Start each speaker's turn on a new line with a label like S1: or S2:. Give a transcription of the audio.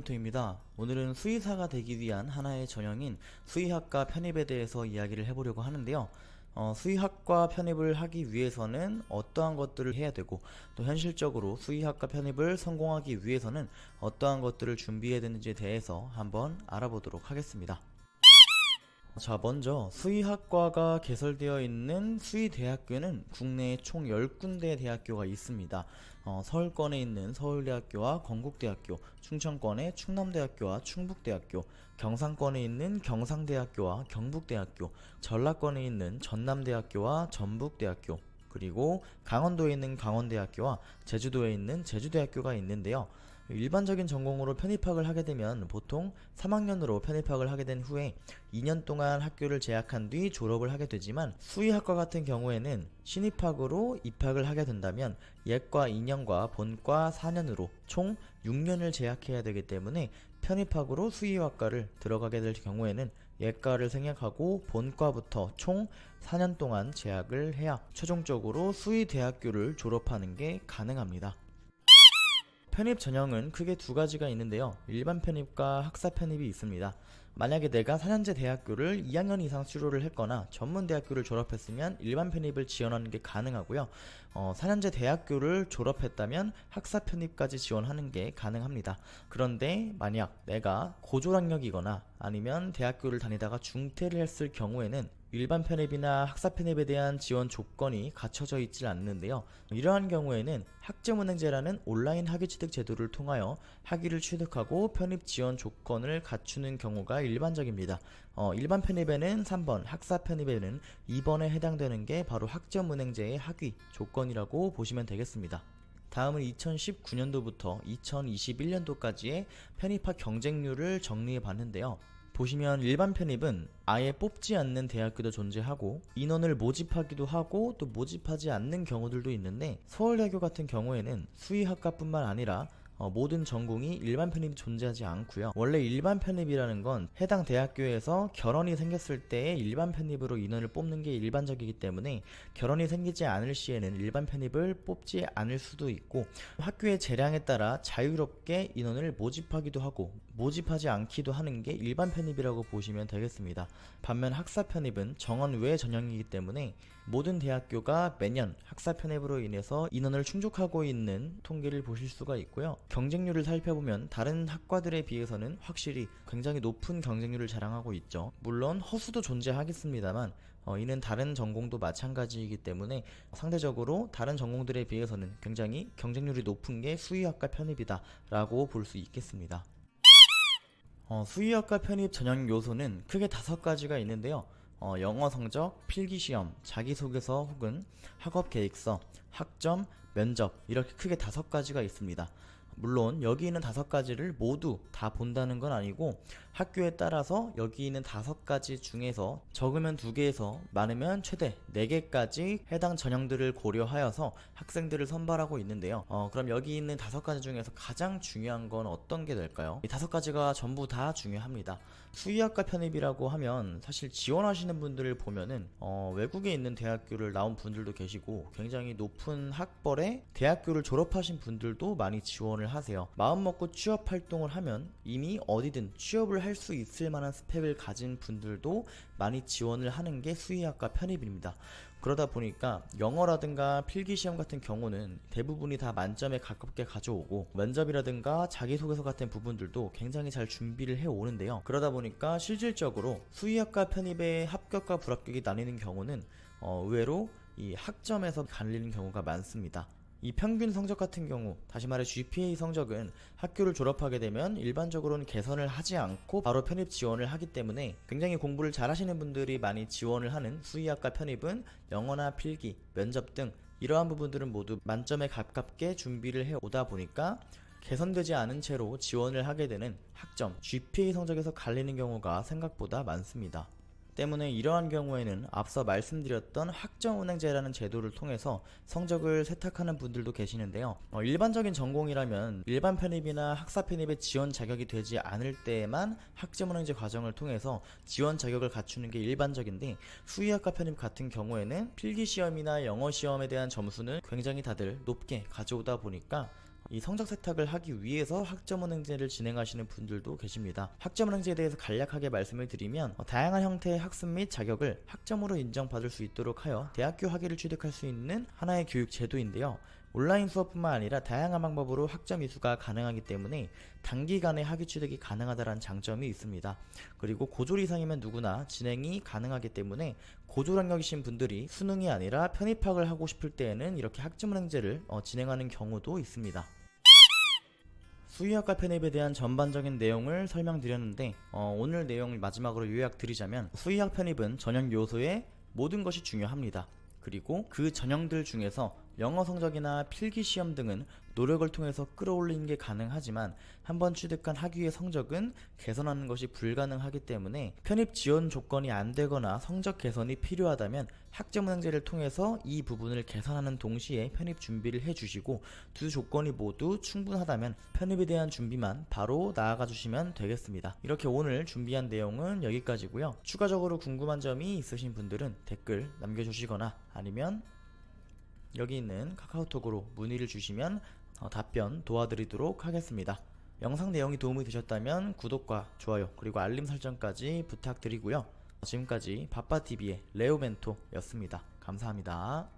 S1: 멘토입니다. 오늘은 수의사가 되기 위한 하나의 전형인 수의학과 편입에 대해서 이야기를 해보려고 하는데요. 수의학과 편입을 하기 위해서는 어떠한 것들을 해야 되고, 또 현실적으로 수의학과 편입을 성공하기 위해서는 어떠한 것들을 준비해야 되는지에 대해서 한번 알아보도록 하겠습니다. 자, 먼저 수의학과가 개설되어 있는 수의대학교는 국내에 총 10군데 대학교가 있습니다. 서울권에 있는 서울대학교와 건국대학교, 충청권의 충남대학교와 충북대학교, 경상권에 있는 경상대학교와 경북대학교, 전라권에 있는 전남대학교와 전북대학교, 그리고 강원도에 있는 강원대학교와 제주도에 있는 제주대학교가 있는데요. 일반적인 전공으로 편입학을 하게 되면 보통 3학년으로 편입학을 하게 된 후에 2년 동안 학교를 재학한 뒤 졸업을 하게 되지만, 수의학과 같은 경우에는 신입학으로 입학을 하게 된다면 예과 2년과 본과 4년으로 총 6년을 재학해야 되기 때문에, 편입학으로 수의학과를 들어가게 될 경우에는 예과를 생략하고 본과부터 총 4년 동안 재학을 해야 최종적으로 수의대학교를 졸업하는 게 가능합니다. 편입 전형은 크게 두 가지가 있는데요. 일반 편입과 학사 편입이 있습니다. 만약에 내가 4년제 대학교를 2학년 이상 수료를 했거나 전문대학교를 졸업했으면 일반 편입을 지원하는 게 가능하고요. 4년제 대학교를 졸업했다면 학사 편입까지 지원하는 게 가능합니다. 그런데 만약 내가 고졸학력이거나 아니면 대학교를 다니다가 중퇴를 했을 경우에는 일반 편입이나 학사 편입에 대한 지원 조건이 갖춰져 있지 않는데요. 이러한 경우에는 학점은행제라는 온라인 학위 취득 제도를 통하여 학위를 취득하고 편입 지원 조건을 갖추는 경우가 일반적입니다. 일반 편입에는 3번, 학사 편입에는 2번에 해당되는 게 바로 학점은행제의 학위 조건이라고 보시면 되겠습니다. 다음은 2019년도부터 2021년도까지의 편입학 경쟁률을 정리해 봤는데요. 보시면 일반 편입은 아예 뽑지 않는 대학교도 존재하고, 인원을 모집하기도 하고 또 모집하지 않는 경우들도 있는데, 서울대학교 같은 경우에는 수의학과뿐만 아니라 모든 전공이 일반 편입이 존재하지 않고요. 원래 일반 편입이라는 건 해당 대학교에서 결혼이 생겼을 때 일반 편입으로 인원을 뽑는 게 일반적이기 때문에, 결혼이 생기지 않을 시에는 일반 편입을 뽑지 않을 수도 있고, 학교의 재량에 따라 자유롭게 인원을 모집하기도 하고 모집하지 않기도 하는 게 일반 편입이라고 보시면 되겠습니다. 반면 학사 편입은 정원 외 전형이기 때문에 모든 대학교가 매년 학사 편입으로 인해서 인원을 충족하고 있는 통계를 보실 수가 있고요. 경쟁률을 살펴보면 다른 학과들에 비해서는 확실히 굉장히 높은 경쟁률을 자랑하고 있죠. 물론 허수도 존재하겠습니다만, 이는 다른 전공도 마찬가지이기 때문에 상대적으로 다른 전공들에 비해서는 굉장히 경쟁률이 높은 게 수의학과 편입이다 라고 볼 수 있겠습니다. 수의학과 편입 전형 요소는 크게 5가지가 있는데요. 영어 성적, 필기시험, 자기소개서 혹은 학업계획서, 학점, 면접, 이렇게 크게 5가지가 있습니다. 물론 여기 있는 5가지를 모두 다 본다는 건 아니고, 학교에 따라서 여기 있는 5가지 중에서 적으면 2개에서 많으면 최대 4개까지 해당 전형들을 고려하여서 학생들을 선발하고 있는데요. 그럼 여기 있는 5가지 중에서 가장 중요한 건 어떤 게 될까요? 이 5가지가 전부 다 중요합니다. 수의학과 편입이라고 하면 사실 지원하시는 분들을 보면은 외국에 있는 대학교를 나온 분들도 계시고, 굉장히 높은 학벌에 대학교를 졸업하신 분들도 많이 지원을 하세요. 마음먹고 취업 활동을 하면 이미 어디든 취업을 할 수 있을 만한 스펙을 가진 분들도 많이 지원을 하는 게 수의학과 편입입니다. 그러다 보니까 영어라든가 필기시험 같은 경우는 대부분이 다 만점에 가깝게 가져오고, 면접이라든가 자기소개서 같은 부분들도 굉장히 잘 준비를 해오는데요. 그러다 보니까 실질적으로 수의학과 편입의 합격과 불합격이 나뉘는 경우는 의외로 이 학점에서 갈리는 경우가 많습니다. 이 평균 성적 같은 경우, 다시 말해 GPA 성적은 학교를 졸업하게 되면 일반적으로는 개선을 하지 않고 바로 편입 지원을 하기 때문에, 굉장히 공부를 잘 하시는 분들이 많이 지원을 하는 수의학과 편입은 영어나 필기, 면접 등 이러한 부분들은 모두 만점에 가깝게 준비를 해오다 보니까 개선되지 않은 채로 지원을 하게 되는 학점, GPA 성적에서 갈리는 경우가 생각보다 많습니다. 때문에 이러한 경우에는 앞서 말씀드렸던 학점은행제라는 제도를 통해서 성적을 세탁하는 분들도 계시는데요. 일반적인 전공이라면 일반 편입이나 학사 편입에 지원 자격이 되지 않을 때에만 학점은행제 과정을 통해서 지원 자격을 갖추는 게 일반적인데, 수의학과 편입 같은 경우에는 필기시험이나 영어시험에 대한 점수는 굉장히 다들 높게 가져오다 보니까 이 성적 세탁을 하기 위해서 학점은행제를 진행하시는 분들도 계십니다. 학점은행제에 대해서 간략하게 말씀을 드리면 다양한 형태의 학습 및 자격을 학점으로 인정받을 수 있도록 하여 대학교 학위를 취득할 수 있는 하나의 교육 제도인데요. 온라인 수업뿐만 아니라 다양한 방법으로 학점 이수가 가능하기 때문에 단기간에 학위 취득이 가능하다는 장점이 있습니다. 그리고 고졸 이상이면 누구나 진행이 가능하기 때문에 고졸 학력이신 분들이 수능이 아니라 편입학을 하고 싶을 때에는 이렇게 학점은행제를 진행하는 경우도 있습니다. 수의학과 편입에 대한 전반적인 내용을 설명드렸는데 오늘 내용을 마지막으로 요약드리자면 수의학 편입은 전형 요소의 모든 것이 중요합니다. 그리고 그 전형들 중에서 영어 성적이나 필기시험 등은 노력을 통해서 끌어올리는 게 가능하지만 한번 취득한 학위의 성적은 개선하는 것이 불가능하기 때문에 편입 지원 조건이 안 되거나 성적 개선이 필요하다면 학점은행제를 통해서 이 부분을 개선하는 동시에 편입 준비를 해주시고 두 조건이 모두 충분하다면 편입에 대한 준비만 바로 나아가 주시면 되겠습니다. 이렇게 오늘 준비한 내용은 여기까지고요. 추가적으로 궁금한 점이 있으신 분들은 댓글 남겨주시거나 아니면 여기 있는 카카오톡으로 문의를 주시면 답변 도와드리도록 하겠습니다. 영상 내용이 도움이 되셨다면 구독과 좋아요 그리고 알림 설정까지 부탁드리고요. 지금까지 바빠TV의 레오멘토였습니다. 감사합니다.